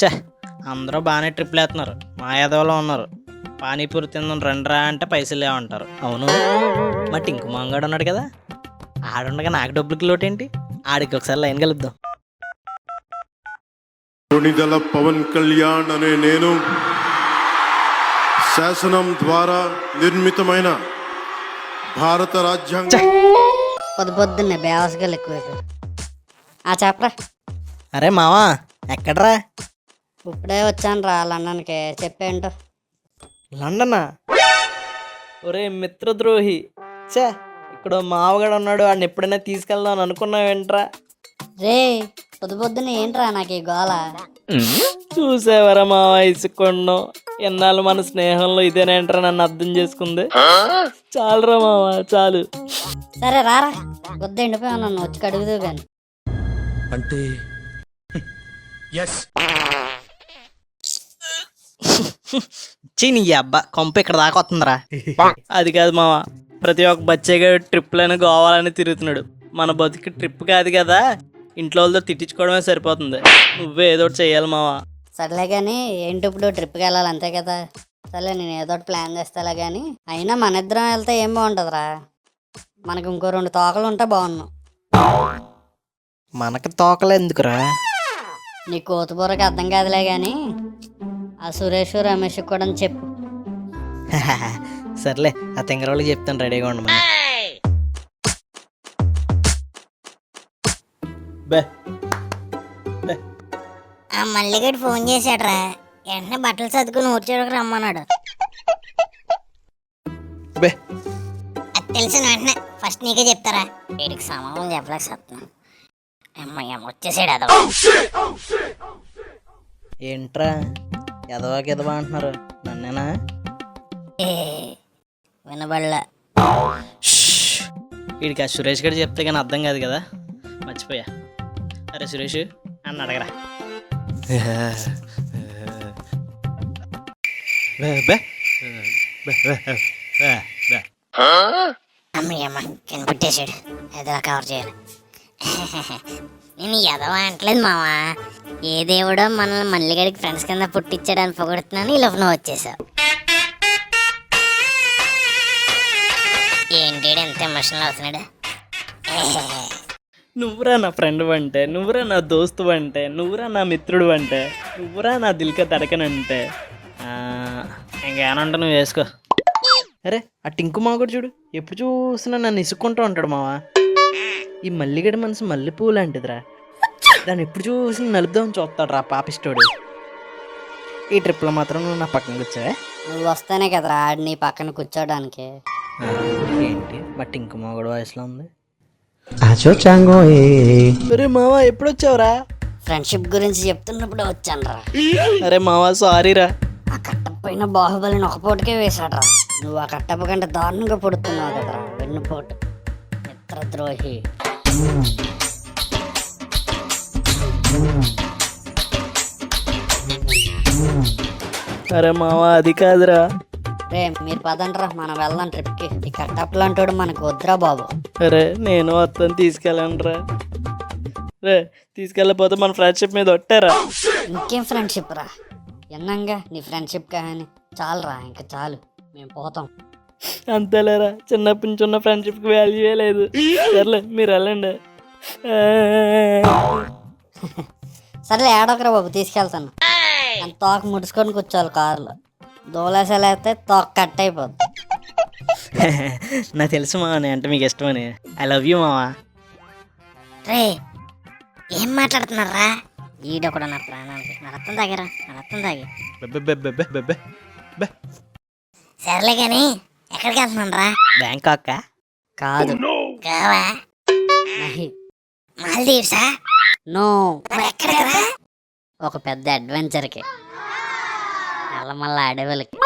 ఛే, అందరూ బాగానే ట్రిప్లు వేస్తున్నారు. మా యాదవలో ఉన్నారు. పానీపూరి తిందాం రండిరా అంటే పైసలు లేవంటారు. అవును, మా టింకు మాంగాడు ఉన్నాడు కదా, ఆడుండగా నాకు డబ్బులకి లోటేంటి? ఆడికి ఒకసారి లైన్ కలుద్దాం. కొణిదెల పవన్ కళ్యాణ్ అనే నేను శాసనం ద్వారా నిర్మితమైన భారత రాజ్యాంగం. పొద్దున్నే బేవసగాలు ఎక్కువైపోయారు. చెప్పరా. అరే మావా, ఎక్కడ్రా? ఇప్పుడే వచ్చాను రా లండన్కి. చెప్పేంటో. లండనా? ఒరే మిత్రద్రోహి, ఛే, ఇక్కడ మావగాడు ఉన్నాడు, వాడిని ఎప్పుడైనా తీసుకెళ్దాం అనుకున్నావేంట్రా? రే పొద్దున్నే ఏంట్రా నాకు ఈ గోల? చూసేవరా మావా, ఇసుకొండం ఎన్నాళ్ళు మన స్నేహంలో ఇదేనేంట్రా నన్ను అర్థం చేసుకుంది. చాలురా మావా, చాలు. సరే రారా, వద్ద ఎండిపోయావు, నన్ను వచ్చి కడుగుదు కానీ. అంటే చీని అబ్బా, కొంప ఇక్కడ దాకా వస్తుందిరా. అది కాదు మావా, ప్రతి ఒక్క బచ్చేగా ట్రిప్లను గోవాలని తిరుగుతున్నాడు. మన బతుకి ట్రిప్ కాదు కదా, ఇంట్లో వాళ్ళతో తిట్టించుకోవడమే సరిపోతుంది. నువ్వే ఏదో ఒకటి చెయ్యాలి మావా. సర్లే కానీ ఏంటి ఇప్పుడు ట్రిప్కి వెళ్ళాలి అంతే కదా. సర్లే నేను ఏదో ఒకటి ప్లాన్ చేస్తాలే కానీ. అయినా మన ఇద్దరం వెళ్తే ఏం బాగుంటుందిరా, మనకి ఇంకో 2 తోకలు ఉంటే బాగున్నాం. మనకి తోకలు ఎందుకురా? నీ కోతుబూరకి అర్థం కాదులే కానీ ఆ సురేష్ రమేష్ కూడా చెప్పు. సర్లే, ఆ తెంగరోళ్ళకి చెప్తాను, రెడీగా ఉండమని. బే ఆ మల్లిగడ్డి ఫోన్ చేశాడ్రా, వెంటనే బట్టలు సర్దుకుని ఊర్చేడకు రమ్మన్నాడు. బే అది తెలిసిన వెంటనే ఫస్ట్ నీకే చెప్తారా, వీడికి సమానం చెప్పలేకపోతున్నాను. అమ్మయ్య వచ్చేసాడు అదో. ఏంట్రా ఎదవాకి ఎదవా అంటున్నారు, నన్నేనా? వినబడలా. వీడికి ఆ సురేష్ గారు చెప్తే కానీ అర్థం కాదు కదా, మర్చిపోయా. అరే సురేష్ అన్న అడగరా. అమ్మయ్యమ్మ కనిపెట్టేశాడు, ఎదవా కవర్ చేయాలి. నేను ఎదవా అంటలేదు మావా, ఏ దేవుడో మనల్ని మల్లిగడికి ఫ్రెండ్స్ కింద పుట్టించాడని పొగడుతున్నాను, ఈ లోపల వచ్చేసావు. ఏంటి ఎంత ఎమోషనల్ అవుతున్నాడు? నువ్వురా నా ఫ్రెండ్ అంటే, నువ్వురా నా దోస్తు అంటే, నువ్వురా నా మిత్రుడు అంటే, నువ్వురా నా దిల్క తడకనంటే. ఇంకేనంటే నువ్వు వేసుకో. అరే ఆ టింకు మావ కూడా చూడు, ఎప్పుడు చూసినా నన్ను ఇసుక్కుంటూ ఉంటాడు మావా. ఈ మల్లిగడి మనసు మల్లెపూ లాంటిదిరా, దాన్ని ఎప్పుడు చూసినా నలుపుదామని చూస్తాడు రా పాపిస్తోడు. ఈ ట్రిప్లో మాత్రం నువ్వు నా పక్కన కూర్చోవే. నువ్వు వస్తేనే కదరా ఆడి నీ పక్కన కూర్చోడానికి. ఏంటి మా టింకు మావ కూడా వయసులో ఉంది. అరే మావా ఎప్పుడొచ్చావురా? ఫ్రెండ్షిప్ గురించి చెప్తున్నప్పుడు వచ్చాను రా. అరే మావా సారీరా. ఆ కట్టప్ప పైన బాహుబలిని ఒక పోటుకే వేశాడ్రా. నువ్వు ఆ కట్టప్ప కంటే దారుణంగా పుడుతున్నావు కదరా, వెన్నుపోటు మిత్రద్రోహి. అరే మావా అది కాదురా. రే మీరు పదండ్రా, మనం వెళ్దాం ట్రిప్కి. ఈ కట్టప్ప లాంటోడు మనకు వద్దురా బాబు. అరే నేను అత్తని తీసుకెళ్ళండిరా. రే తీసుకెళ్ళకపోతే మన ఫ్రెండ్షిప్ మీద ఒట్టారా? ఇంకేం ఫ్రెండ్షిప్ రా, ఎన్నంగా నీ ఫ్రెండ్షిప్ కానీ చాలురా, ఇంకా చాలు, మేము పోతాం. అంతేలేరా, చిన్నప్పటి నుంచి ఉన్న ఫ్రెండ్షిప్కి వాల్యూయే లేదు. సర్లే మీరు వెళ్ళండి. సర్లే ఏడొకరా బాబు, తీసుకెళ్తాను. తోక ముడుచుకొని కూర్చోవాలి కారులో, దోలేసాలు అయితే తోక కట్ అయిపోద్ది. నాకు తెలుసు మావా, అంటే మీకు ఇష్టమని. ఐ లవ్ యూ మావా. రే ఏం మాట్లాడుతున్నారా, వీడు కూడా నా ప్రాణానికి. నా రక్తం తాగిరా, నా రక్తం తాగి. సర్లే కానీ ఎక్కడికి వెళ్తున్నాను రా? బ్యాంకాక్ కాదు, కావా మాల్దీవ్సా? నో. ఎక్కడికి? ఒక పెద్ద అడ్వెంచర్కి, నల్లమల్ల అడవులకి.